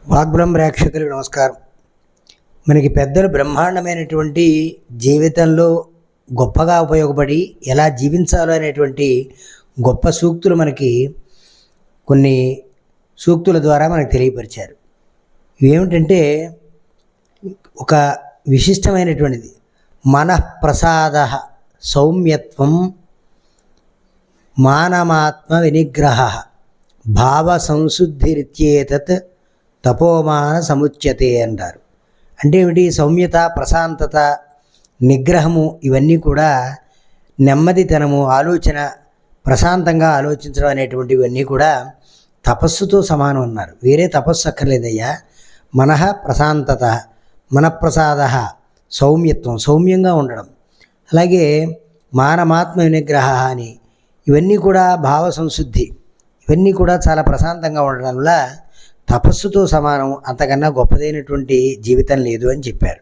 వాగ్బ్రహ్మ ప్రేక్షకులకు నమస్కారం. మనకి పెద్దలు బ్రహ్మాండమైనటువంటి జీవితంలో గొప్పగా ఉపయోగపడి ఎలా జీవించాలో అనేటువంటి గొప్ప సూక్తులు మనకి కొన్ని సూక్తుల ద్వారా మనకు తెలియపరిచారు. ఇవేమిటంటే ఒక విశిష్టమైనటువంటిది మనఃప్రసాద సౌమ్యత్వం మానమాత్మ వినిగ్రహ భావ సంశుద్ధిరిత్యేతత్ తపోమాన సముచ్యతే అంటారు. అంటే ఏమిటి? సౌమ్యత, ప్రశాంతత, నిగ్రహము, ఇవన్నీ కూడా నెమ్మదితనము, ఆలోచన, ప్రశాంతంగా ఆలోచించడం అనేటువంటివన్నీ కూడా తపస్సుతో సమానం అన్నారు. వేరే తపస్సు అక్కర్లేదయ్యా. మనః ప్రశాంతత, మనఃప్రసాద, సౌమ్యత్వం, సౌమ్యంగా ఉండడం, అలాగే మానమాత్మ వినిగ్రహ అని ఇవన్నీ కూడా భావ సంశుద్ధి, ఇవన్నీ కూడా చాలా ప్రశాంతంగా ఉండడం వల్ల తపస్సుతో సమానం, అంతకన్నా గొప్పదైనటువంటి జీవితం లేదు అని చెప్పారు.